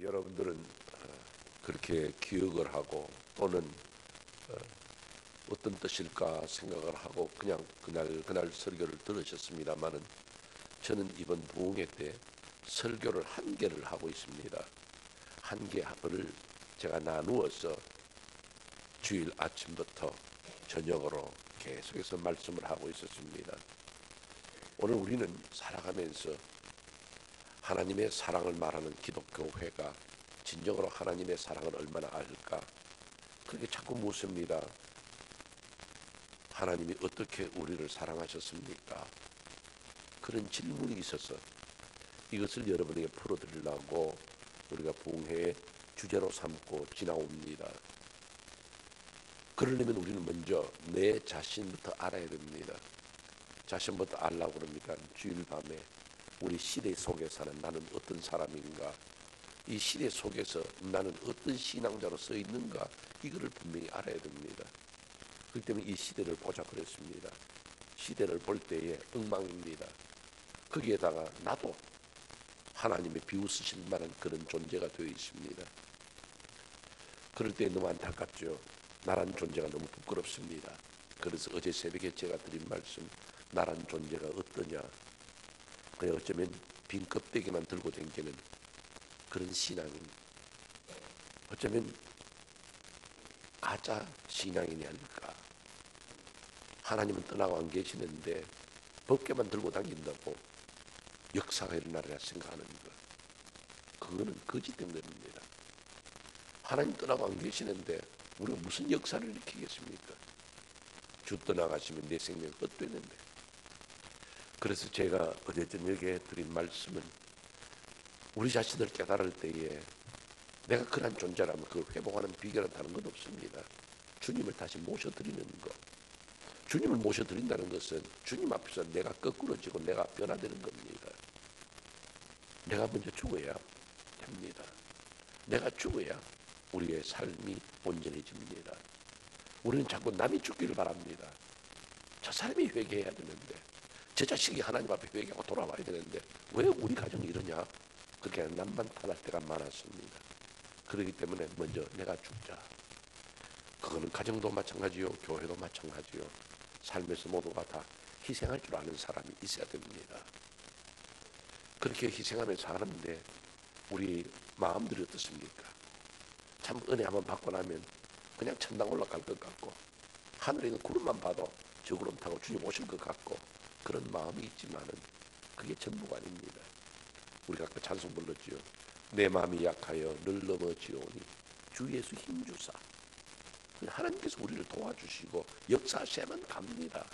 여러분들은 그렇게 기억을 하고 또는 어떤 뜻일까 생각을 하고 그냥 그날 설교를 들으셨습니다만은 저는 이번 부흥회 때 설교를 한 개를 하고 있습니다. 한 개를 제가 나누어서 주일 아침부터 저녁으로 계속해서 말씀을 하고 있었습니다. 오늘 우리는 살아가면서 하나님의 사랑을 말하는 기독교회가 진정으로 하나님의 사랑을 얼마나 알까? 그렇게 자꾸 묻습니다. 하나님이 어떻게 우리를 사랑하셨습니까? 그런 질문이 있어서 이것을 여러분에게 풀어드리려고 우리가 부흥회의 주제로 삼고 지나옵니다. 그러려면 우리는 먼저 내 자신부터 알아야 됩니다. 자신부터 알라고 그럽니까? 주일 밤에 우리 시대 속에 사는 나는 어떤 사람인가? 이 시대 속에서 나는 어떤 신앙자로 서 있는가? 이거를 분명히 알아야 됩니다. 그렇기 때문에 이 시대를 보자 그랬습니다. 시대를 볼 때에 엉망입니다. 거기에다가 나도 하나님의 비웃으실 만한 그런 존재가 되어 있습니다. 그럴 때 너무 안타깝죠. 나란 존재가 너무 부끄럽습니다. 그래서 어제 새벽에 제가 드린 말씀, 나란 존재가 어떠냐? 그냥 어쩌면 빈 껍데기만 들고 다니는 그런 신앙입니다. 어쩌면 가짜 신앙이냐 할까? 하나님은 떠나고 안 계시는데 법궤만 들고 다닌다고 역사가 일어나리라 생각하는 것, 그거는 거짓된 겁니다. 하나님 떠나고 안 계시는데 우리가 무슨 역사를 일으키겠습니까? 주 떠나가시면 내 생명 헛되는데. 그래서 제가 어제 저녁에 드린 말씀은 우리 자신을 깨달을 때에 내가 그런 존재라면 그걸 회복하는 비결은 다른 것 없습니다. 주님을 다시 모셔드리는 것. 주님을 모셔드린다는 것은 주님 앞에서 내가 거꾸로지고 내가 변화되는 겁니다. 내가 먼저 죽어야 됩니다. 내가 죽어야 우리의 삶이 온전해집니다. 우리는 자꾸 남이 죽기를 바랍니다. 저 사람이 회개해야 되는데, 저 자식이 하나님 앞에 회개하고 돌아와야 되는데 왜 우리 가정이 이러냐? 그렇게 남만 탓할 때가 많았습니다. 그렇기 때문에 먼저 내가 죽자. 그거는 가정도 마찬가지요, 교회도 마찬가지요. 삶에서 모두가 다 희생할 줄 아는 사람이 있어야 됩니다. 그렇게 희생하면서 하는데 우리 마음들이 어떻습니까? 참 은혜 한번 받고 나면 그냥 천당 올라갈 것 같고 하늘에 있는 구름만 봐도 저 구름 타고 주님 오실 것 같고 그런 마음이 있지만은 그게 전부가 아닙니다. 우리가 아까 찬송 불렀지요. 내 마음이 약하여 늘 넘어지오니 주 예수 힘주사. 하나님께서 우리를 도와주시고 역사하시면 갑니다.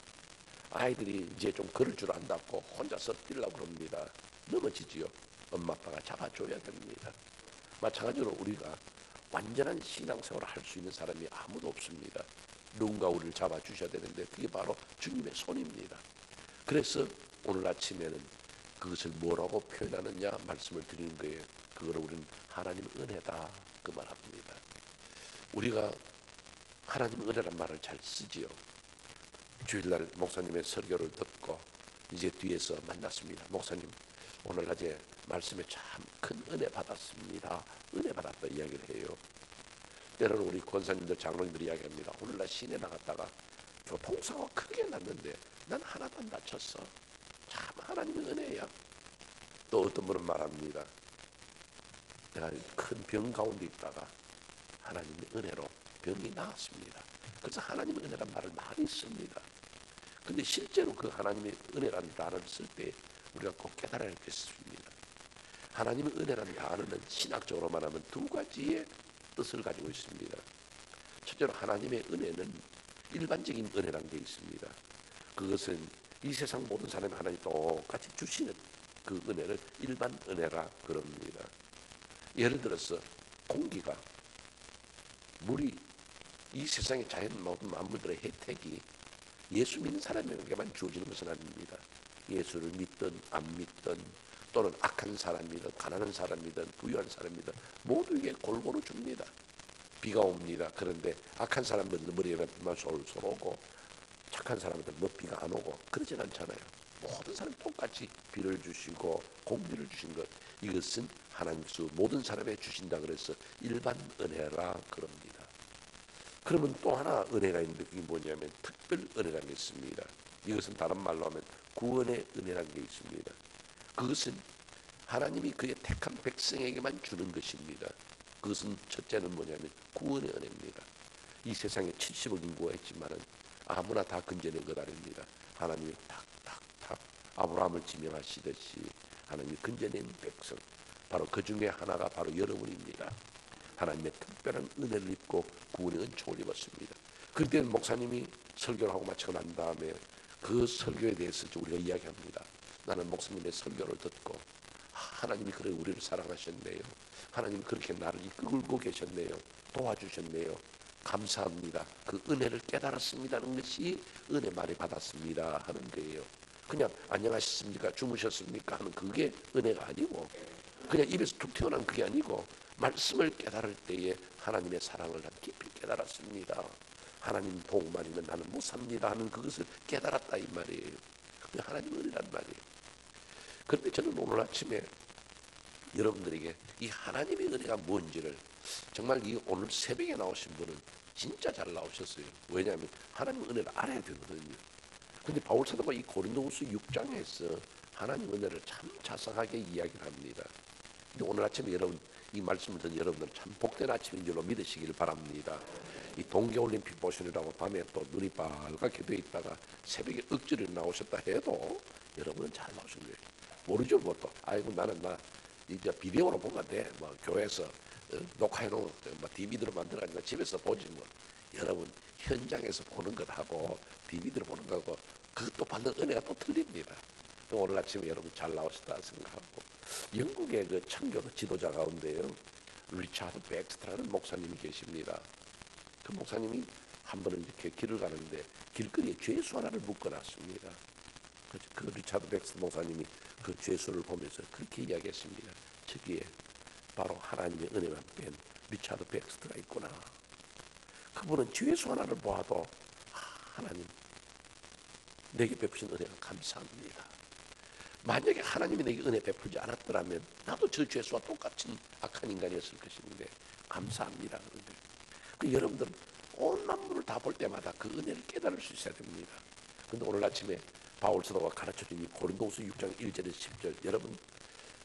아이들이 이제 좀 걸을 줄 안다고 혼자서 뛰려고 그럽니다. 넘어지지요. 엄마 아빠가 잡아줘야 됩니다. 마찬가지로 우리가 완전한 신앙생활을 할 수 있는 사람이 아무도 없습니다. 누군가 우리를 잡아주셔야 되는데 그게 바로 주님의 손입니다. 그래서 오늘 아침에는 그것을 뭐라고 표현하느냐 말씀을 드리는 거예요. 그거를 우리는 하나님의 은혜다 그 말합니다. 우리가 하나님의 은혜란 말을 잘 쓰지요. 주일날 목사님의 설교를 듣고 이제 뒤에서 만났습니다. 목사님 오늘 낮에 말씀에 참 큰 은혜 받았습니다. 은혜 받았다 이야기를 해요. 때로는 우리 권사님들 장로님들이 이야기합니다. 오늘날 시내 나갔다가 교통사고 크게 났는데 난 하나도 안 다쳤어. 참 하나님의 은혜야. 또 어떤 분은 말합니다. 내가 큰 병 가운데 있다가 하나님의 은혜로 병이 나았습니다. 그래서 하나님의 은혜란 말을 많이 씁니다. 근데 실제로 그 하나님의 은혜라는 단어를 쓸 때 우리가 꼭 깨달아야 할 게 있습니다. 하나님의 은혜라는 단어는 신학적으로 말하면 두 가지의 뜻을 가지고 있습니다. 첫째로 하나님의 은혜는 일반적인 은혜라는 게 있습니다. 그것은 이 세상 모든 사람이 하나님 똑같이 주시는 그 은혜를 일반 은혜라 그럽니다. 예를 들어서 공기가, 물이, 이 세상의 자연 모든 만물들의 혜택이 예수 믿는 사람에게만 주어지는 것은 아닙니다. 예수를 믿든 안 믿든 또는 악한 사람이든 가난한 사람이든 부유한 사람이든 모두에게 골고루 줍니다. 비가 옵니다. 그런데 악한 사람들은 머리에만 비만 솔솔 오고 착한 사람들은 뭐 비가 안 오고 그러진 않잖아요. 모든 사람이 똑같이 비를 주시고 공기를 주신 것, 이것은 하나님께서 모든 사람에게 주신다 그래서 일반 은혜라 그럽니다. 그러면 또 하나 은혜가 있는데 그게 뭐냐면 특별 은혜라는 게 있습니다. 이것은 다른 말로 하면 구원의 은혜라는 게 있습니다. 그것은 하나님이 그의 택한 백성에게만 주는 것입니다. 그것은 첫째는 뭐냐면 구원의 은혜입니다. 이 세상에 70억 인구가 있지만은 아무나 다 건져낸 것 아닙니다. 하나님이 탁탁탁 아브라함을 지명하시듯이 하나님이 건져낸 백성, 바로 그 중에 하나가 바로 여러분입니다. 하나님의 특별한 은혜를 입고 구원의 은총을 입었습니다. 그때 목사님이 설교를 하고 마치고 난 다음에 그 설교에 대해서 우리가 이야기합니다. 나는 목사님의 설교를 듣고 하나님이 그래 우리를 사랑하셨네요. 하나님이 그렇게 나를 이끌고 계셨네요. 도와주셨네요. 감사합니다. 그 은혜를 깨달았습니다는 것이 은혜 많이 받았습니다 하는 거예요. 그냥 안녕하셨습니까? 주무셨습니까? 하는 그게 은혜가 아니고, 그냥 입에서 툭 튀어나온 그게 아니고, 말씀을 깨달을 때에 하나님의 사랑을 난 깊이 깨달았습니다. 하나님 도움만 있는 나는 못 삽니다 하는 그것을 깨달았다 이 말이에요. 그게 하나님 은혜란 말이에요. 그런데 저는 오늘 아침에 여러분들에게 이 하나님의 은혜가 뭔지를, 정말 이 오늘 새벽에 나오신 분은 진짜 잘 나오셨어요. 왜냐하면 하나님의 은혜를 알아야 되거든요. 근데 바울 사도가 이 고린도후서 6장에서 하나님 은혜를 참 자상하게 이야기를 합니다. 근데 오늘 아침에 여러분 이 말씀을 듣는 여러분들은 참 복된 아침인 줄로 믿으시길 바랍니다. 이 동계올림픽 보시느라고 밤에 또 눈이 빨갛게 돼 있다가 새벽에 억지로 나오셨다 해도 여러분은 잘 나오신 거예요. 모르죠 뭐 또. 아이고 나는 이제 비디오로 보면 돼. 뭐 교회에서 녹화해놓은 뭐 DVD로 만들어가지고 집에서 보지 뭐. 여러분 현장에서 보는 것하고 DVD로 보는 거하고 그것도 받는 은혜가 또 틀립니다. 오늘 아침에 여러분 잘 나오셨다 생각하고, 영국의 그 청교도 지도자 가운데요 리차드 백스트라는 목사님이 계십니다. 그 목사님이 한 번은 이렇게 길을 가는데 길거리에 죄수 하나를 묶어놨습니다. 그 리차드 백스트 목사님이 그 죄수를 보면서 그렇게 이야기했습니다. 저기에 바로 하나님의 은혜만 뺀 리차드 백스트가 있구나. 그분은 죄수 하나를 보아도 하나님 내게 베푸신 은혜가 감사합니다. 만약에 하나님이 내게 은혜 베풀지 않았더라면 나도 저 죄수와 똑같은 악한 인간이었을 것인데 감사합니다. 그 여러분들 온 만물을 다 볼 때마다 그 은혜를 깨달을 수 있어야 됩니다. 근데 오늘 아침에 바울 사도가 가르쳐준 이 고린도후서 6장 1절에서 10절, 여러분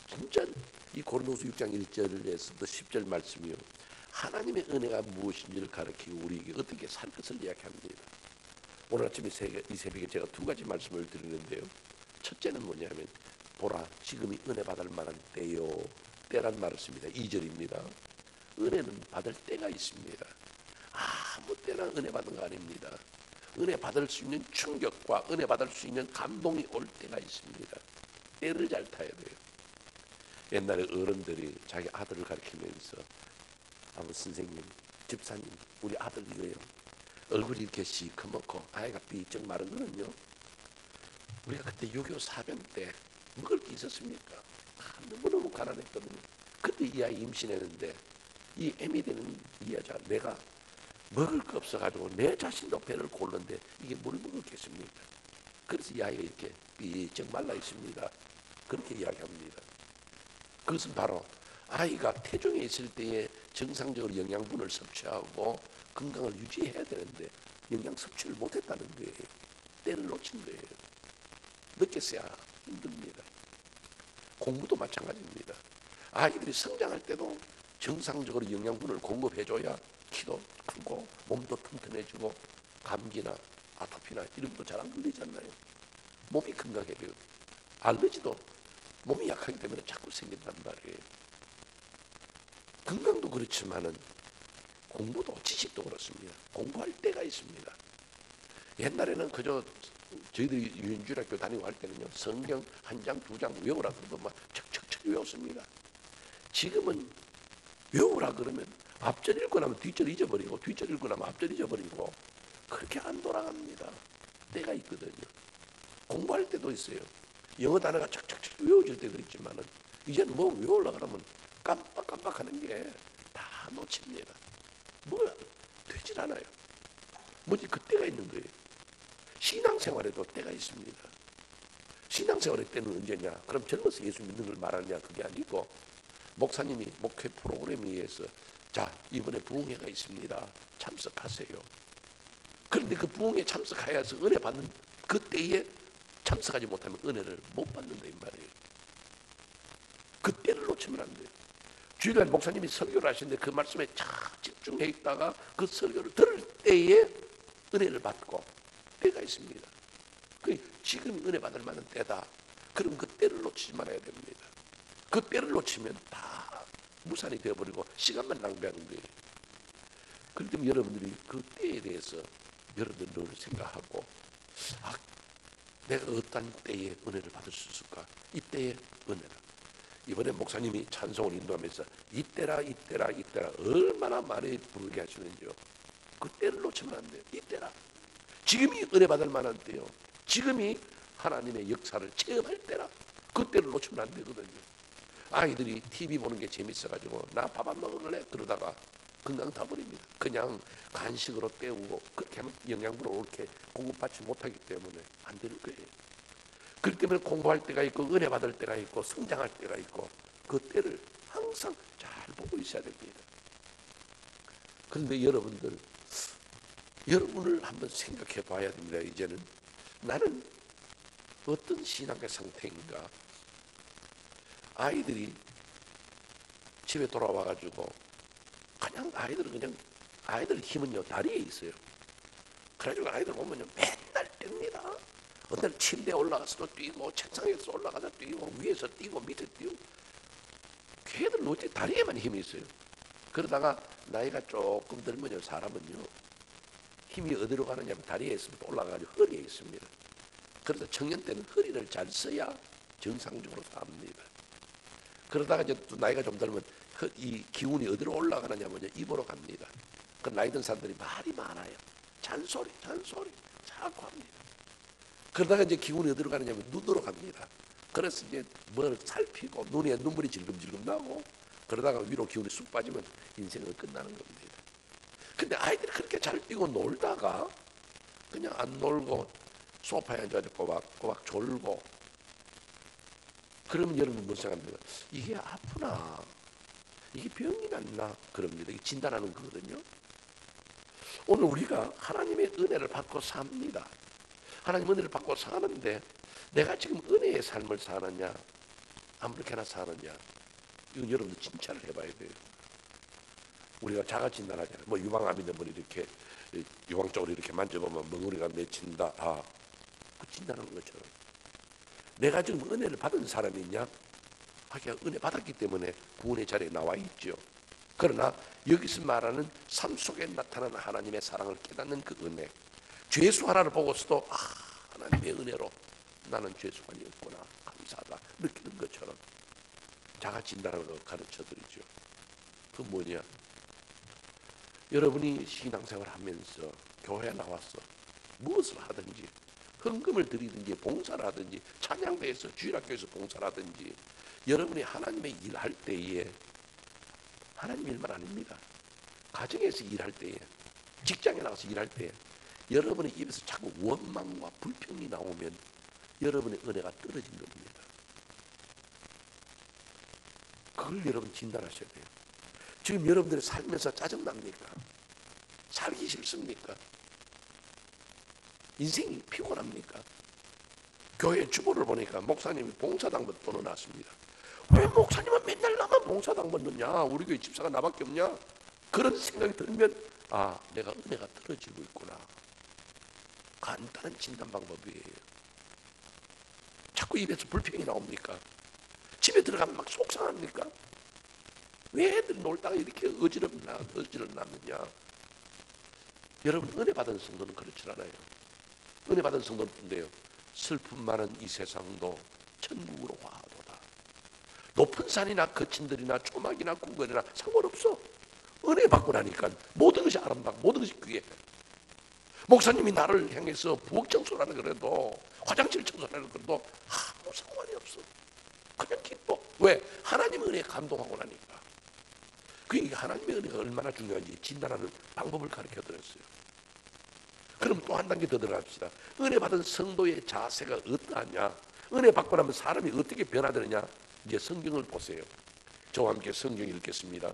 진짜 이 고린도후서 6장 1절에서부터 10절 말씀이요 하나님의 은혜가 무엇인지를 가르치고 우리에게 어떻게 살 것을 이야기합니다. 오늘 아침에 이 새벽에 제가 두 가지 말씀을 드리는데요. 첫째는 뭐냐면 보라 지금이 은혜 받을 만한 때요. 때란 말을 씁니다. 2절입니다. 은혜는 받을 때가 있습니다. 아무 때나 은혜 받는 거 아닙니다. 은혜 받을 수 있는 충격과 은혜 받을 수 있는 감동이 올 때가 있습니다. 때를 잘 타야 돼요. 옛날에 어른들이 자기 아들을 가르치면서 아무 선생님, 집사님, 우리 아들 이거요. 얼굴이 이렇게 시커멓고 아이가 삐쩍 마른 거는요. 우리가 그때 6.25 사변 때 먹을 게 있었습니까? 너무너무 가난했거든요. 그때 이 아이 임신했는데 이 애미 되는 이 여자 내가 먹을 거 없어가지고 내 자신도 배를 고르는데 이게 뭘 먹었겠습니까? 그래서 이 아이가 이렇게 삐쩍 말라 있습니다. 그렇게 이야기합니다. 그것은 바로 아이가 태중에 있을 때에 정상적으로 영양분을 섭취하고 건강을 유지해야 되는데 영양 섭취를 못했다는 거예요. 때를 놓친 거예요. 늦게서야 힘듭니다. 공부도 마찬가지입니다. 아이들이 성장할 때도 정상적으로 영양분을 공급해줘야 키도 크고 몸도 튼튼해지고 감기나 아토피나 이런 것도 잘 안 걸리지 않나요? 몸이 건강해져요. 알러지도 몸이 약하기 때문에 자꾸 생긴단 말이에요. 건강도 그렇지만은 공부도 지식도 그렇습니다. 공부할 때가 있습니다. 옛날에는 그저 저희들이 유인주일학교 다니고 할 때는요 성경 한 장, 두 장 외우라 그러면 막 척척척 외웠습니다. 지금은 외우라 그러면 앞절 읽고 나면 뒷절 잊어버리고 뒷절 읽고 나면 앞절 잊어버리고 그렇게 안 돌아갑니다. 때가 있거든요. 공부할 때도 있어요. 영어 단어가 척척척 외워질 때도 있지만은 이제는 뭐 외우려고 그러면 깜빡깜빡하는 게 다 놓칩니다. 뭐가 되질 않아요. 뭐지 그때가 있는 거예요. 신앙생활에도 때가 있습니다. 신앙생활의 때는 언제냐? 그럼 젊어서 예수 믿는 걸 말하느냐? 그게 아니고 목사님이 목회 프로그램에 의해서 자, 이번에 부흥회가 있습니다. 참석하세요. 그런데 그 부흥회 참석하여서 은혜 받는 그때에 참석하지 못하면 은혜를 못 받는다 이 말이에요. 그때를 놓치면 안 돼요. 주일날 목사님이 설교를 하시는데 그 말씀에 착 집중해 있다가 그 설교를 들을 때에 은혜를 받고 때가 있습니다. 지금 은혜 받을 만한 때다. 그럼 그 때를 놓치지 말아야 됩니다. 그 때를 놓치면 다 무산이 되어버리고 시간만 낭비하는 거예요. 그렇기 때문에 여러분들이 그 때에 대해서 여러분들 늘 생각하고 내가 어떤 때에 은혜를 받을 수 있을까? 이때의 은혜라. 이번에 목사님이 찬송을 인도하면서 이때라 이때라 이때라 얼마나 많이 부르게 하시는지요. 그 때를 놓치면 안 돼요. 이때라. 지금이 은혜 받을 만한 때요. 지금이 하나님의 역사를 체험할 때라. 그 때를 놓치면 안 되거든요. 아이들이 TV 보는 게 재밌어가지고 나 밥 안 먹을래? 그러다가 건강 다 버립니다. 그냥 간식으로 때우고 그렇게 하면 영양분을 옳게 공급받지 못하기 때문에 안 되는 거예요. 그렇기 때문에 공부할 때가 있고 은혜 받을 때가 있고 성장할 때가 있고 그 때를 항상 잘 보고 있어야 됩니다. 그런데 여러분을 한번 생각해 봐야 됩니다. 이제는 나는 어떤 신앙의 상태인가? 아이들이 집에 돌아와가지고 그냥 아이들 힘은요 다리에 있어요. 그래가지고 아이들 보면요 맨날 뜁니다. 어느 날 침대에 올라가서도 뛰고 책상에서 올라가서 뛰고 위에서 뛰고 밑에 뛰고 걔들은 어째 다리에만 힘이 있어요. 그러다가 나이가 조금 들면요 사람은요 힘이 어디로 가느냐면 다리에 있으면 올라가가지고 허리에 있습니다. 그래서 청년 때는 허리를 잘 써야 정상적으로 삽니다. 그러다가 이제 또 나이가 좀 들면 이 기운이 어디로 올라가느냐면 입으로 갑니다. 그 나이 든 사람들이 말이 많아요. 잔소리 자꾸 합니다. 그러다가 이제 기운이 어디로 가느냐면 눈으로 갑니다. 그래서 이제 뭘 살피고 눈에 눈물이 질금질금 나고 그러다가 위로 기운이 쑥 빠지면 인생은 끝나는 겁니다. 근데 아이들이 그렇게 잘 뛰고 놀다가 그냥 안 놀고 소파에 앉아서 꼬박꼬박 졸고 그러면 여러분 무슨 생각합니까? 이게 아프나? 이게 병이 났나? 그럽니다. 이게 진단하는 거거든요. 오늘 우리가 하나님의 은혜를 받고 삽니다. 하나님 은혜를 받고 사는데 내가 지금 은혜의 삶을 사느냐 아무렇게나 사느냐 이건 여러분들 진찰을 해봐야 돼요. 우리가 자가 진단하잖아요. 뭐 유방암 있는 분이 이렇게 유방 쪽으로 이렇게 만져보면 멍울이가 맺힌다. 그 진단하는 것처럼 내가 지금 은혜를 받은 사람이 있냐? 하기야 은혜 받았기 때문에 구원의 자리에 나와 있죠. 그러나 여기서 말하는 삶 속에 나타나는 하나님의 사랑을 깨닫는 그 은혜, 죄수 하나를 보고서도 하나님의 은혜로 나는 죄수관이 없구나 감사하다 느끼는 것처럼 자가 진단하는 걸 가르쳐드리죠. 그 뭐냐? 여러분이 신앙생활 하면서 교회에 나와서 무엇을 하든지 헌금을 드리든지 봉사를 하든지 찬양대에서 주일학교에서 봉사를 하든지 여러분이 하나님의 일할 때에 하나님 일만 아닙니다. 가정에서 일할 때에 직장에 나가서 일할 때에 여러분의 입에서 자꾸 원망과 불평이 나오면 여러분의 은혜가 떨어진 겁니다. 그걸 여러분 진단하셔야 돼요. 지금 여러분들이 살면서 짜증납니까? 살기 싫습니까? 인생이 피곤합니까? 교회 주보를 보니까 목사님이 봉사당번 떠나놨습니다. 왜 목사님은 맨날 나만 봉사당번 넣냐? 우리 교회 집사가 나밖에 없냐? 그런 생각이 들면 내가 은혜가 떨어지고 있구나. 간단한 진단 방법이에요. 자꾸 입에서 불평이 나옵니까? 집에 들어가면 막 속상합니까? 왜 애들 놀다가 이렇게 어지럽느냐? 여러분 은혜 받은 성도는 그렇지 않아요. 은혜 받은 성도인데요. 슬픔 많은 이 세상도 천국으로 화하도다. 높은 산이나 거친 들이나 조막이나 궁궐이나 상관없어. 은혜 받고 나니까 모든 것이 아름답고 모든 것이 귀해. 목사님이 나를 향해서 부엌 청소라는 그래도 화장실 청소라는 그래도 아무 상관이 없어. 그냥 기뻐. 왜? 하나님 은혜에 감동하고 나니까. 그게 하나님의 은혜가 얼마나 중요한지 진단하는 방법을 가르쳐 드렸어요. 그럼 또 한 단계 더 들어갑시다. 은혜 받은 성도의 자세가 어떠하냐? 은혜 받고 나면 사람이 어떻게 변화되느냐? 이제 성경을 보세요. 저와 함께 성경 읽겠습니다.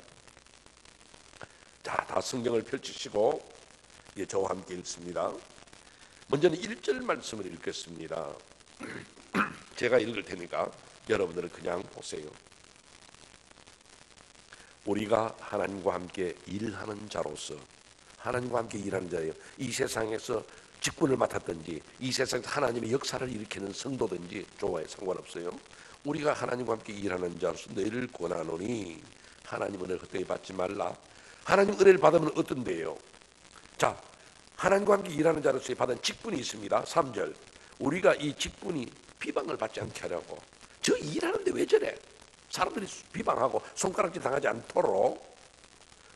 자, 다 성경을 펼치시고 저와 함께 읽습니다. 먼저는 1절 말씀을 읽겠습니다. 제가 읽을 테니까 여러분들은 그냥 보세요. 우리가 하나님과 함께 일하는 자로서, 하나님과 함께 일하는 자예요. 이 세상에서 직분을 맡았든지 이 세상에서 하나님의 역사를 일으키는 성도든지 좋아요, 상관없어요. 우리가 하나님과 함께 일하는 자로서 너희를 권하노니 하나님 은혜를 헛되이 받지 말라. 하나님 은혜를 받으면 어떤데요? 자, 하나님과 함께 일하는 자로서 받은 직분이 있습니다. 3절, 우리가 이 직분이 비방을 받지 않게 하려고. 저 일하는데 왜 저래? 사람들이 비방하고 손가락질 당하지 않도록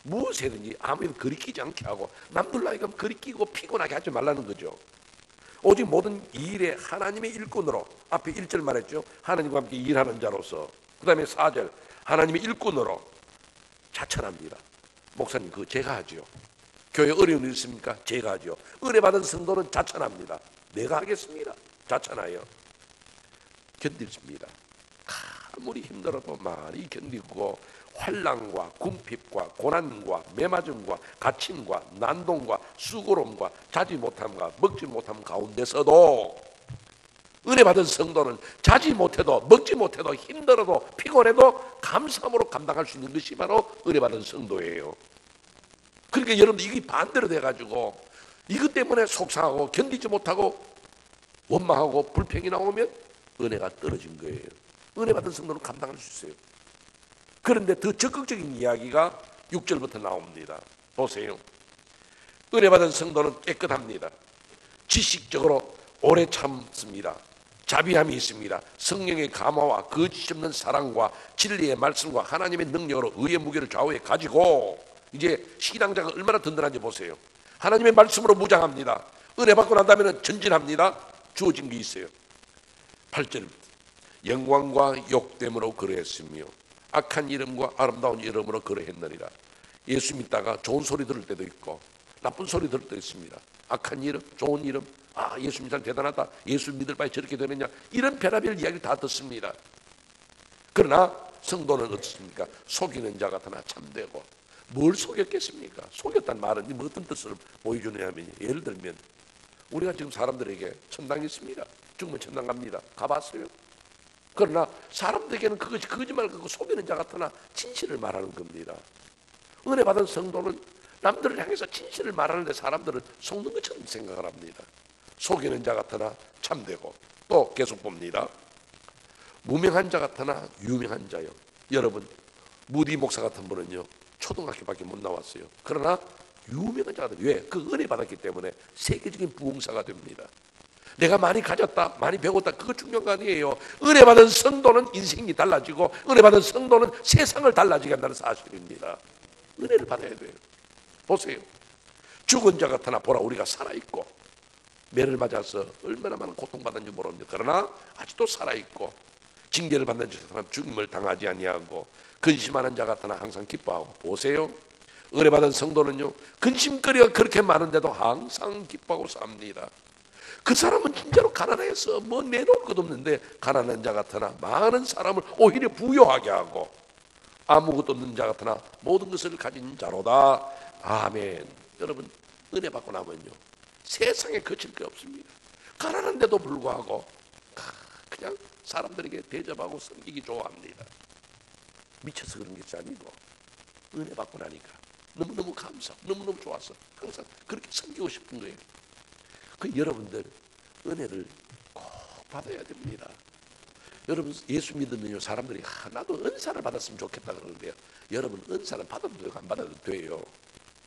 무엇이든지 아무에도 거리끼지 않게 하고, 남들로 하여금 거리끼고 피곤하게 하지 말라는 거죠. 오직 모든 일에 하나님의 일꾼으로, 앞에 1절 말했죠. 하나님과 함께 일하는 자로서. 그 다음에 4절, 하나님의 일꾼으로 자천합니다. 목사님, 그거 제가 하죠. 교회 어려운 일 있습니까? 제가 하죠. 은혜 받은 성도는 자천합니다. 내가 하겠습니다. 자천하여 견디십니다. 아무리 힘들어도 많이 견디고 환난과 궁핍과 고난과 매맞음과 갇힘과 난동과 수고로움과 자지 못함과 먹지 못함 가운데서도 은혜 받은 성도는 자지 못해도 먹지 못해도 힘들어도 피곤해도 감사함으로 감당할 수 있는 것이 바로 은혜 받은 성도예요. 그러니까 여러분들 이게 반대로 돼가지고 이것 때문에 속상하고 견디지 못하고 원망하고 불평이 나오면 은혜가 떨어진 거예요. 은혜 받은 성도는 감당할 수 있어요. 그런데 더 적극적인 이야기가 6절부터 나옵니다. 보세요. 은혜 받은 성도는 깨끗합니다. 지식적으로 오래 참습니다. 자비함이 있습니다. 성령의 감화와 거짓 없는 사랑과 진리의 말씀과 하나님의 능력으로 의의 무게를 좌우에 가지고, 이제 신앙자가 얼마나 든든한지 보세요. 하나님의 말씀으로 무장합니다. 은혜 받고 난 다음에는 전진합니다. 주어진 게 있어요. 8절입니다. 영광과 욕됨으로 그러했으며 악한 이름과 아름다운 이름으로 그러했느니라. 예수 믿다가 좋은 소리 들을 때도 있고 나쁜 소리 들을 때도 있습니다. 악한 이름, 좋은 이름, 예수 믿으면 대단하다, 예수 믿을 바에 저렇게 되느냐, 이런 별의별 이야기를 다 듣습니다. 그러나 성도는 어떻습니까? 속이는 자 같으나 참되고. 뭘 속였겠습니까? 속였다는 말은 어떤 뜻을 보여주느냐면, 예를 들면 우리가 지금 사람들에게 천당이 있습니다. 죽으면 천당 갑니다. 가봤어요? 그러나 사람들에게는 그것이 거짓말을 갖고 속이는 자 같으나 진실을 말하는 겁니다. 은혜 받은 성도는 남들을 향해서 진실을 말하는데 사람들은 속는 것처럼 생각을 합니다. 속이는 자 같으나 참되고. 또 계속 봅니다. 무명한 자 같으나 유명한 자요. 여러분, 무디 목사 같은 분은요 초등학교밖에 못 나왔어요. 그러나 유명한 자가 돼요. 왜? 그 은혜 받았기 때문에 세계적인 부흥사가 됩니다. 내가 많이 가졌다, 많이 배웠다, 그거 중요한 거 아니에요. 은혜 받은 성도는 인생이 달라지고 은혜 받은 성도는 세상을 달라지게 한다는 사실입니다. 은혜를 받아야 돼요. 보세요. 죽은 자 같으나 보라, 우리가 살아있고, 매를 맞아서 얼마나 많은 고통받았는지 모릅니다. 그러나 아직도 살아있고, 징계를 받는 자 같으나 죽임을 당하지 아니하고, 근심하는 자 같으나 항상 기뻐하고. 보세요. 은혜 받은 성도는요 근심거리가 그렇게 많은데도 항상 기뻐하고 삽니다. 그 사람은 진짜로 가난해서 뭐 내놓을 것도 없는데 가난한 자 같으나 많은 사람을 오히려 부유하게 하고, 아무것도 없는 자 같으나 모든 것을 가진 자로다. 아멘. 여러분, 은혜 받고 나면요 세상에 거칠 게 없습니다. 가난한데도 불구하고 그냥 사람들에게 대접하고 섬기기 좋아합니다. 미쳐서 그런 것이 아니고 은혜 받고 나니까 너무너무 감사하고 너무너무 좋아서 항상 그렇게 섬기고 싶은 거예요. 그 여러분들 은혜를 꼭 받아야 됩니다. 여러분, 예수 믿으면요 사람들이 나도 은사를 받았으면 좋겠다 그러는데요, 여러분 은사는 받아도 되고 안 받아도 돼요.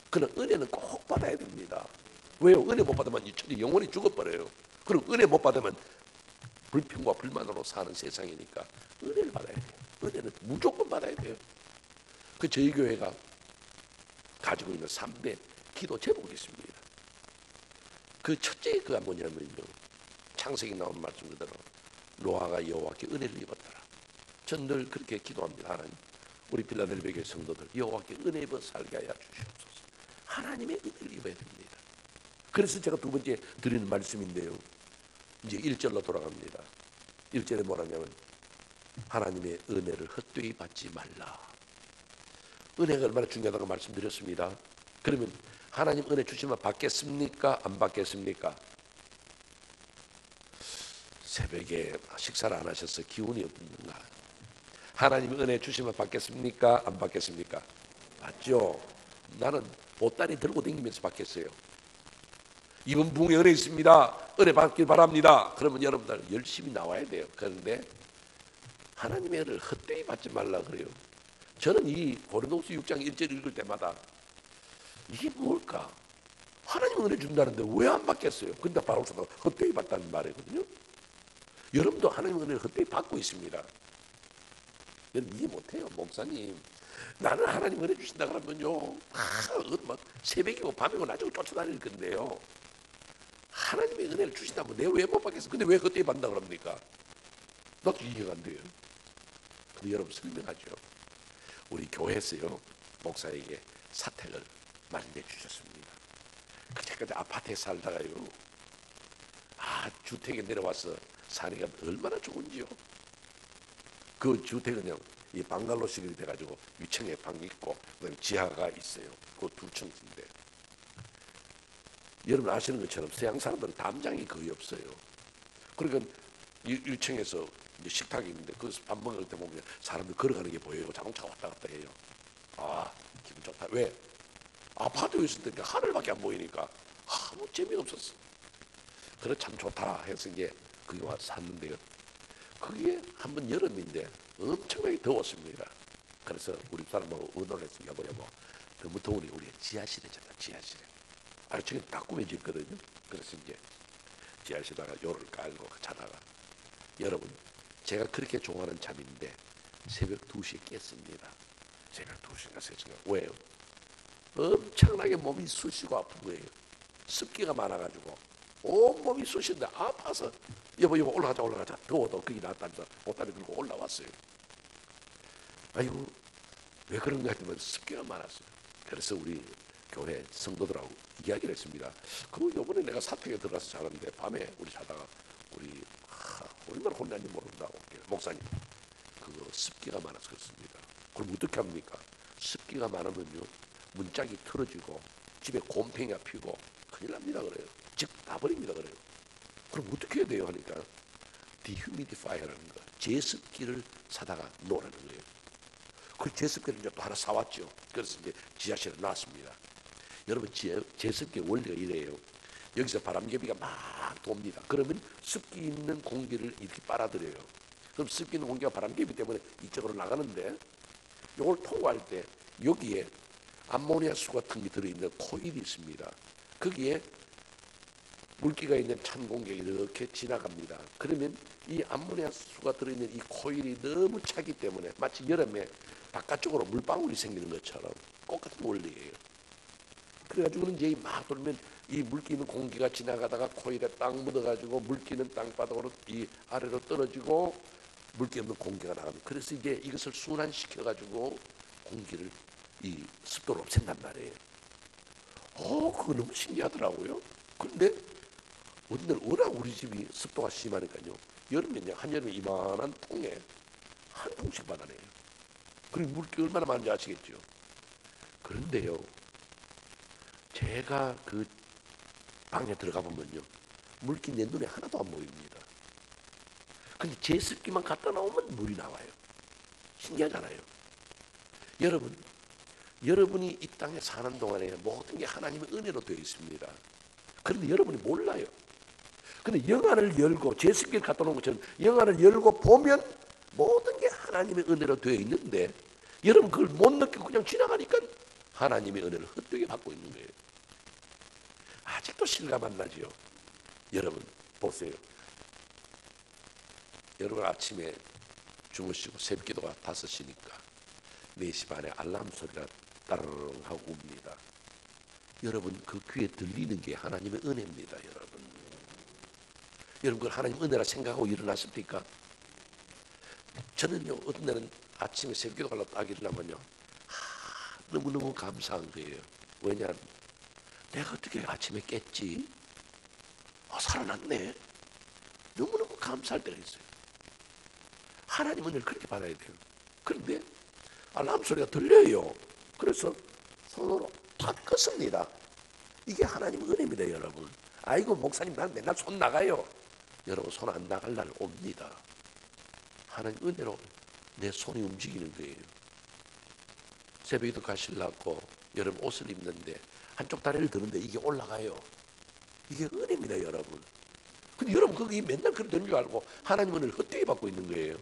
그러나 은혜는 꼭 받아야 됩니다. 왜요? 은혜 못 받으면 이 영원히 죽어버려요. 그리고 은혜 못 받으면 불평과 불만으로 사는 세상이니까 은혜를 받아야 돼요. 은혜는 무조건 받아야 돼요. 그 저희 교회가 가지고 있는 3대 기도 제목이 있습니다. 그 첫째가 뭐냐면요, 창세기 나오는 말씀 그대로 노아가 여호와께 은혜를 입었더라. 전 늘 그렇게 기도합니다. 하나님, 우리 빌라델비아 교회 성도들 여호와께 은혜 입어 살게 하여 주시옵소서. 하나님의 은혜를 입어야 됩니다. 그래서 제가 두 번째 드리는 말씀인데요, 이제 1절로 돌아갑니다. 1절에 뭐라냐면 하나님의 은혜를 헛되이 받지 말라. 은혜가 얼마나 중요하다고 말씀드렸습니다. 그러면 하나님 은혜 주시면 받겠습니까? 안 받겠습니까? 새벽에 식사를 안 하셔서 기운이 없는가? 하나님 은혜 주시면 받겠습니까? 안 받겠습니까? 맞죠? 나는 보따리 들고 다니면서 받겠어요. 이번 부흥에 은혜 있습니다. 은혜 받길 바랍니다. 그러면 여러분들 열심히 나와야 돼요. 그런데 하나님의 은혜를 헛되이 받지 말라 그래요. 저는 이 고린도후서 6장 1절 읽을 때마다 이게 뭘까? 하나님 은혜 준다는데 왜 안 받겠어요? 근데 바로 헛되이 받다는 말이거든요. 여러분도 하나님 은혜를 헛되이 받고 있습니다. 여러분 이해 못해요. 목사님 나는 하나님 은혜 주신다 그러면요 막 새벽이고 밤이고 나중에 쫓아다닐 건데요, 하나님의 은혜를 주신다면 내가 왜 못 받겠어? 근데 왜 헛되이 받는다 그럽니까? 나도 이해가 안 돼요. 근데 여러분 설명하죠. 우리 교회에서요 목사에게 사택을 많이 내주셨습니다. 그때까지 아파트에 살다가요 주택에 내려와서 사니까 얼마나 좋은지요. 그 주택은요 이 방갈로식이 돼가지고 위층에 방 있고 그다음에 지하가 있어요. 그 두 층인데 여러분 아시는 것처럼 서양 사람들은 담장이 거의 없어요. 그러니까 1층에서 식탁이 있는데 거기서 밥 먹을 때 보면 사람들 걸어가는 게 보여요. 자동차가 왔다 갔다 해요. 기분 좋다. 왜? 아파트에 있을 때 하늘밖에 안 보이니까 아무 재미가 없었어. 그래 참 좋다 해서 이제 거기 와서 샀는데요, 그게 한번 여름인데 엄청나게 더웠습니다. 그래서 우리 사람하고 의논을 했어요. 여보 너무 더우니 우리 지하실에 자자. 지하실에 아래층에 딱 꾸며져 있거든요. 그래서 이제 지하실에다가 요를 깔고 자다가 여러분 제가 그렇게 좋아하는 잠인데 새벽 2시에 깼습니다. 새벽 2시인가 3시인가. 왜요? 엄청나게 몸이 쑤시고 아픈 거예요. 습기가 많아가지고 온몸이 쑤신데 아파서 여보 올라가자 더워도 거기 낫다면서 보따리 들고 올라왔어요. 아이고 왜 그런가 했더니 습기가 많았어요. 그래서 우리 교회 성도들하고 이야기를 했습니다. 요번에 내가 사택에 들어가서 자는데 밤에 우리 자다가 우리 얼마나 혼났는지 모른다고. 목사님 그거 습기가 많아서 그렇습니다. 그럼 어떻게 합니까? 습기가 많으면요 문짝이 틀어지고 집에 곰팡이가 피고 큰일 납니다 그래요. 집 다 버립니다 그래요. 그럼 어떻게 해야 돼요 하니까 디휴미디파이어라는 거, 제습기를 사다가 놓으라는 거예요. 그 제습기를 이제 또 하나 사왔죠. 그래서 이제 지하실에 놨습니다. 여러분 제습기 원리가 이래요. 여기서 바람개비가 막 돕니다. 그러면 습기 있는 공기를 이렇게 빨아들여요. 그럼 습기 있는 공기가 바람개비 때문에 이쪽으로 나가는데 이걸 통과할 때 여기에 암모니아수 같은 게 들어있는 코일이 있습니다. 거기에 물기가 있는 찬 공기가 이렇게 지나갑니다. 그러면 이 암모니아수가 들어있는 이 코일이 너무 차기 때문에 마치 여름에 바깥쪽으로 물방울이 생기는 것처럼 똑같은 원리예요. 그래가지고는 이제 막 돌면 이 물기 있는 공기가 지나가다가 코일에 딱 묻어가지고 물기는 땅바닥으로 이 아래로 떨어지고 물기 없는 공기가 나갑니다. 그래서 이제 이것을 순환시켜가지고 공기를 이 습도를 없앤단 말이에요. 그거 너무 신기하더라고요. 그런데 어느 날 워낙 우리 집이 습도가 심하니까요. 여름에는 한여름에 이만한 통에 한 통씩 받아내요. 그리고 물기 얼마나 많은지 아시겠죠? 그런데요, 제가 그 방에 들어가 보면요, 물기 내 눈에 하나도 안 보입니다. 근데 제습기만 갖다 놓으면 물이 나와요. 신기하잖아요. 여러분, 여러분이 이 땅에 사는 동안에 모든 게 하나님의 은혜로 되어 있습니다. 그런데 여러분이 몰라요. 근데 영안을 열고 제습기를 갖다 놓은 것처럼 영안을 열고 보면 모든 게 하나님의 은혜로 되어 있는데 여러분 그걸 못 느끼고 그냥 지나가니까 하나님의 은혜를 헛되게 받고 있는 거예요. 아직도 실감 안 나지요. 여러분 보세요. 여러분 아침에 주무시고 새벽 기도가 5시니까 4시 반에 알람 소리가 따르릉 하고 웁니다. 여러분 그 귀에 들리는 게 하나님의 은혜입니다. 여러분 그걸 하나님 은혜라 생각하고 일어났습니까? 저는요 어떤 날은 아침에 새벽 기도 가려고 딱 일어나면요 너무너무 감사한 거예요. 왜냐하면 내가 어떻게 아침에 깼지? 살아났네. 너무너무 감사할 때가 있어요. 하나님 은혜를 그렇게 받아야 돼요. 그런데 알람 소리가 들려요. 그래서 손으로 탁 껐습니다. 이게 하나님 은혜입니다, 여러분. 아이고 목사님 난 맨날 손 나가요. 여러분 손 안 나갈 날 옵니다. 하나님 은혜로 내 손이 움직이는 거예요. 새벽에도 가시려고 여러분 옷을 입는데 한쪽 다리를 드는데 이게 올라가요. 이게 은혜입니다, 여러분. 근데 여러분 그게 맨날 그렇게 되는 줄 알고 하나님 은혜를 헛되이 받고 있는 거예요.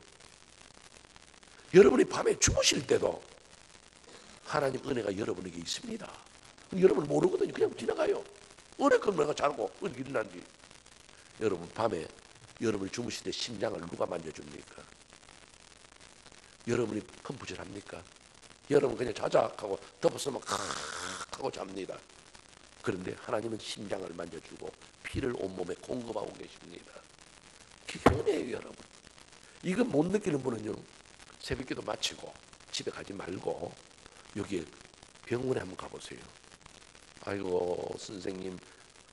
여러분이 밤에 주무실 때도 하나님 은혜가 여러분에게 있습니다. 여러분 모르거든요. 그냥 지나가요. 은혜 그럼 내가 자고 은혜 일어난 뒤. 여러분 밤에 여러분이 주무실 때 심장을 누가 만져줍니까? 여러분이 펌프질합니까? 여러분 그냥 자자 하고 덮었으면 칵 하고 잡니다. 그런데 하나님은 심장을 만져주고 피를 온몸에 공급하고 계십니다. 그게 은혜예요, 여러분. 이거 못 느끼는 분은요, 새벽기도 마치고 집에 가지 말고 여기에 병원에 한번 가보세요. 아이고 선생님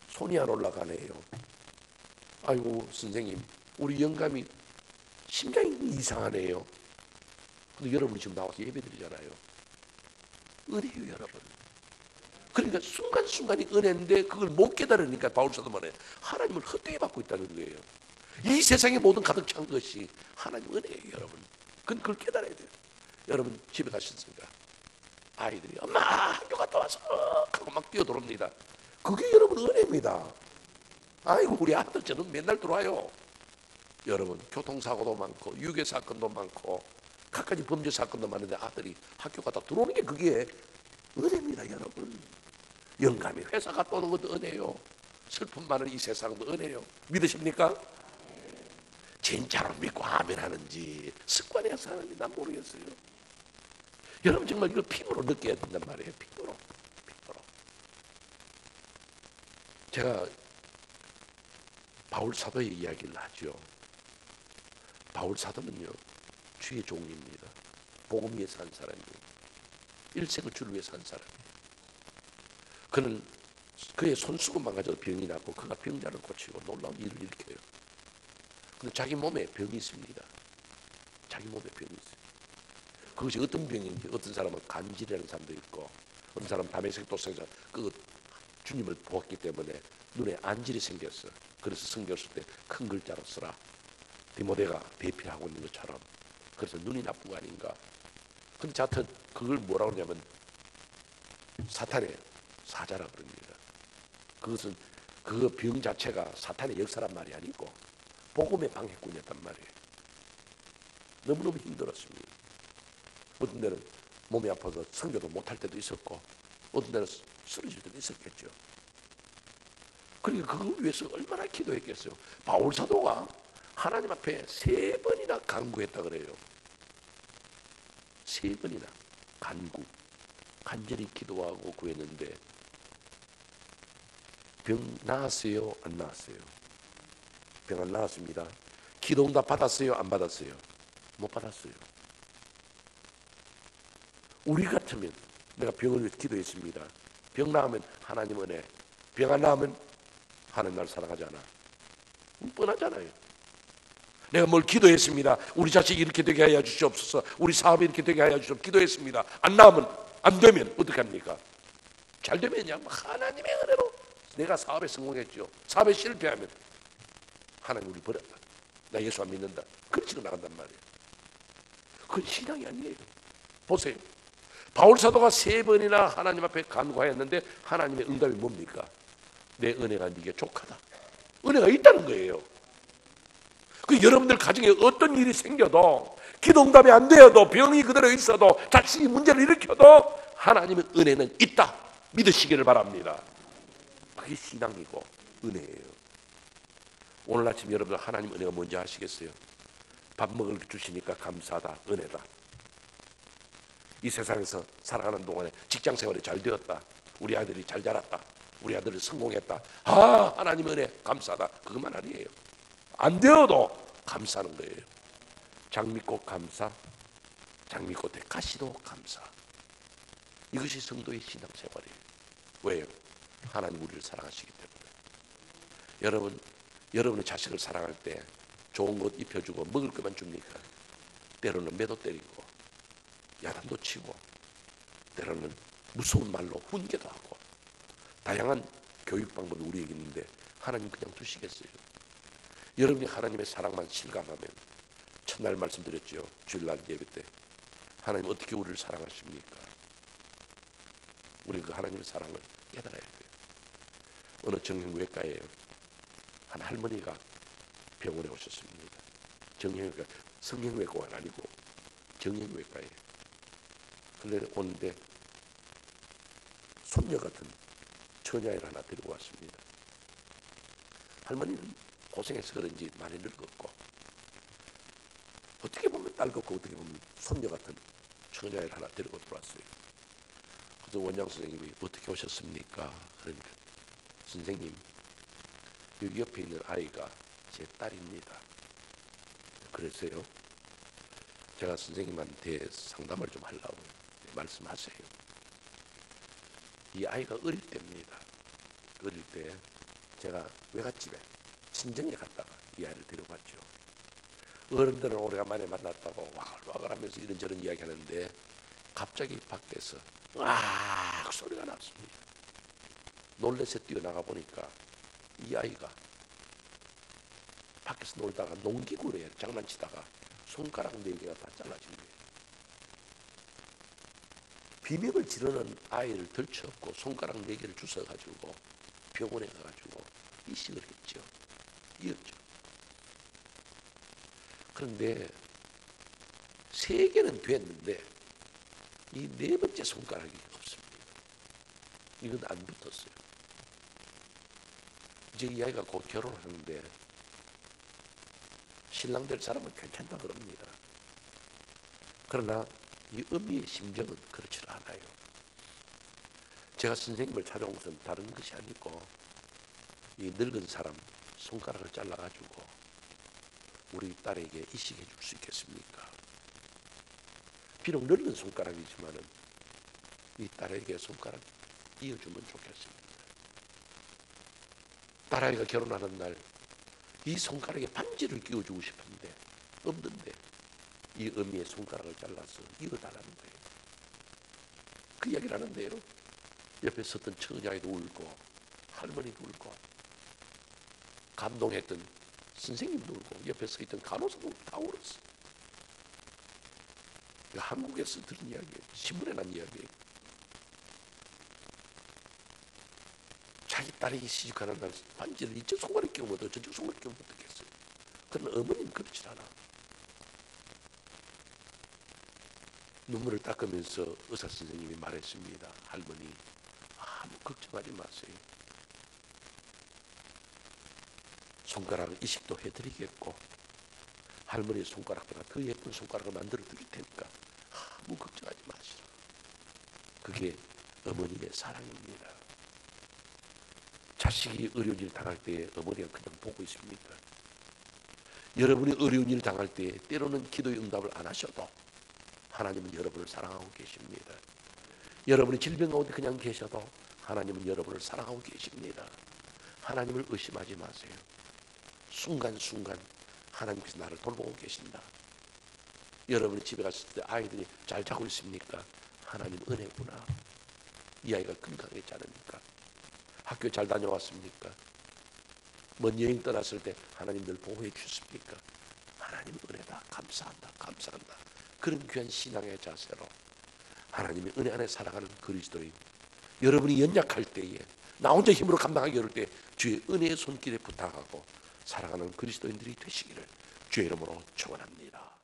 손이 안 올라가네요. 아이고 선생님 우리 영감이 심장이 이상하네요. 근데 여러분이 지금 나와서 예배드리잖아요. 은혜예요, 여러분. 그러니까 순간순간이 은혜인데 그걸 못 깨달으니까 바울사도 말해 하나님을 헛되이 받고 있다는 거예요. 이 세상에 모든 가득 찬 것이 하나님 은혜예요, 여러분. 그걸 깨달아야 돼요. 여러분 집에 가셨습니까? 아이들이 엄마 학교 갔다 와서 하고 막 뛰어들어옵니다. 그게 여러분 은혜입니다. 아이고 우리 아들 저는 맨날 들어와요. 여러분 교통사고도 많고 유괴사건도 많고 갖가지 범죄 사건도 많은데 아들이 학교 갔다 들어오는 게 그게 은혜입니다, 여러분. 영감이 회사 갔다 오는 것도 은혜요. 슬픔 많은 이 세상도 은혜요. 믿으십니까? 진짜로 믿고 아멘 하는지 습관해서 하는지 난 모르겠어요. 여러분 정말 이거 피부로 느껴야 된단 말이에요. 피부로. 제가 바울 사도의 이야기를 하죠. 바울 사도는요 주의 종입니다. 복음 위해서 산 사람이에요. 일생을 주를 위해서 산 사람이에요. 그는 그의 손수건 망가져서 병이 나고 그가 병자를 고치고 놀라운 일을 일으켜요. 근데 자기 몸에 병이 있습니다. 자기 몸에 병이 있어요. 그것이 어떤 병인지 어떤 사람은 간질이라는 사람도 있고 어떤 사람은 담에색 도성에서 그 주님을 보았기 때문에 눈에 안질이 생겼어. 그래서 성경 쓸 때 큰 글자로 쓰라. 디모데가 대피하고 있는 것처럼. 그래서 눈이 나쁜 거 아닌가. 근데 하여튼 그걸 뭐라고 그러냐면 사탄의 사자라 그럽니다. 그것은 그 병 자체가 사탄의 역사란 말이 아니고 복음의 방해꾼이었단 말이에요. 너무너무 힘들었습니다. 어떤 데는 몸이 아파서 선교도 못할 때도 있었고 어떤 데는 쓰러질 때도 있었겠죠. 그러니까 그걸 위해서 얼마나 기도했겠어요. 바울 사도가 하나님 앞에 3번이나 간구했다 그래요. 3번이나 간절히 기도하고 구했는데 병 나았어요? 안 나았어요? 병 안 나았습니다. 기도응답 받았어요? 안 받았어요? 못 받았어요. 우리 같으면 내가 병을 위해 기도했습니다. 병 나으면 하나님 은혜, 병 안 나으면 하나님 나를 사랑하지 않아. 뻔하잖아요. 내가 뭘 기도했습니다. 우리 자식이 이렇게 되게 하여 주시옵소서. 우리 사업이 이렇게 되게 하여 주시옵소서. 기도했습니다. 안 나으면, 안 되면 어떻게 합니까? 잘 되면 그냥 하나님의 은혜로 내가 사업에 성공했죠. 사업에 실패하면 하나님 우리 버렸다. 나 예수 안 믿는다. 그렇지로 나간단 말이에요. 그건 신앙이 아니에요. 보세요. 바울 사도가 3번이나 하나님 앞에 간구하였는데 하나님의 응답이 뭡니까? 내 은혜가 네게 족하다. 은혜가 있다는 거예요. 그 여러분들 가정에 어떤 일이 생겨도 기도 응답이 안 되어도 병이 그대로 있어도 자식이 문제를 일으켜도 하나님의 은혜는 있다. 믿으시기를 바랍니다. 그게 신앙이고 은혜예요. 오늘 아침 여러분들 하나님 은혜가 뭔지 아시겠어요? 밥 먹을 주시니까 감사하다. 은혜다. 이 세상에서 살아가는 동안에 직장 생활이 잘 되었다. 우리 아들이 잘 자랐다. 우리 아들이 성공했다. 아 하나님 은혜 감사하다. 그것만 아니에요. 안 되어도 감사하는 거예요. 장미꽃 감사, 장미꽃의 가시도 감사. 이것이 성도의 신앙생활이에요. 왜요? 하나님 우리를 사랑하시기 때문에. 여러분의 자식을 사랑할 때 좋은 것 입혀주고 먹을 것만 줍니까? 때로는 매도 때리고 야단도 치고 때로는 무서운 말로 훈계도 하고 다양한 교육 방법이 우리에게 있는데 하나님 그냥 두시겠어요? 여러분이 하나님의 사랑만 실감하면 첫날 말씀드렸죠. 주일날 예배 때 하나님 어떻게 우리를 사랑하십니까? 우리는 그 하나님의 사랑을 깨달아야 돼요. 어느 정형외과에 한 할머니가 병원에 오셨습니다. 정형외과, 성형외과가 아니고 정형외과에. 그런데 오는데 손녀 같은 처녀아이를 하나 데리고 왔습니다. 할머니는 고생해서 그런지 많이 늙었고 어떻게 보면 딸 같고 어떻게 보면 손녀 같은 처녀아이를 하나 데리고 들어왔어요. 그래서 원장 선생님이 어떻게 오셨습니까? 그러니까 선생님, 여기 옆에 있는 아이가 제 딸입니다. 그래서요, 제가 선생님한테 상담을 좀 하려고 말씀하세요. 이 아이가 어릴 때입니다. 어릴 때 제가 외갓집에 친정에 갔다가 이 아이를 데려갔죠. 어른들은 오래간만에 만났다고 와글와글 하면서 이런저런 이야기 하는데 갑자기 밖에서 으악 소리가 났습니다. 놀래서 뛰어나가 보니까 이 아이가 밖에서 놀다가 농기구에 장난치다가 손가락 4개가 다 잘라진 거예요. 비명을 지르는 아이를 들쳐업고 손가락 4개를 주워가지고 병원에 가가지고 이식을 했죠. 이었죠. 그런데 3개는 됐는데 이 4번째 손가락이 없습니다. 이건 안 붙었어요. 이제 이 아이가 곧 결혼하는데 신랑 될 사람은 괜찮다 그럽니다. 그러나 이 어미의 심정은 그렇지 않아요. 제가 선생님을 찾아온 것은 다른 것이 아니고 이 늙은 사람 손가락을 잘라가지고 우리 딸에게 이식해 줄 수 있겠습니까? 비록 늙은 손가락이지만은 이 딸에게 손가락 이어주면 좋겠습니다. 딸아이가 결혼하는 날 이 손가락에 반지를 끼워주고 싶은데 없는데 이 어미의 손가락을 잘라서 이어달라는 거예요. 그 이야기를 하는데요, 옆에 섰던 처녀아이도 울고 할머니도 울고 감동했던 선생님도 울고 옆에 서 있던 간호사도 다 울었어요. 한국에서 들은 이야기예요. 신문에 난 이야기예요. 자기 딸이 시집가는 날 반지를 이쪽 손가락에 끼우면 저쪽 손가락에 끼우면 어떻겠어요? 그러나 어머니는 그렇지 않아. 눈물을 닦으면서 의사 선생님이 말했습니다. 할머니, 아무 걱정하지 마세요. 손가락 이식도 해드리겠고 할머니의 손가락보다 더 예쁜 손가락을 만들어 드릴 테니까 아무 걱정하지 마시라. 그게 어머니의 사랑입니다. 자식이 어려운 일 당할 때 어머니가 그냥 보고 있습니다. 여러분이 어려운 일 당할 때 때로는 기도의 응답을 안 하셔도 하나님은 여러분을 사랑하고 계십니다. 여러분이 질병 가운데 그냥 계셔도 하나님은 여러분을 사랑하고 계십니다. 하나님을 의심하지 마세요. 순간순간 하나님께서 나를 돌보고 계신다. 여러분이 집에 갔을 때 아이들이 잘 자고 있습니까? 하나님 은혜구나. 이 아이가 건강했지 않습니까? 학교 잘 다녀왔습니까? 먼 여행 떠났을 때 하나님 늘 보호해 주십니까? 하나님 은혜다. 감사한다. 감사한다. 그런 귀한 신앙의 자세로 하나님의 은혜 안에 살아가는 그리스도인, 여러분이 연약할 때에 나 혼자 힘으로 감당하기 어려울 때 주의 은혜의 손길에 부탁하고 살아가는 그리스도인들이 되시기를 주의 이름으로 축원합니다.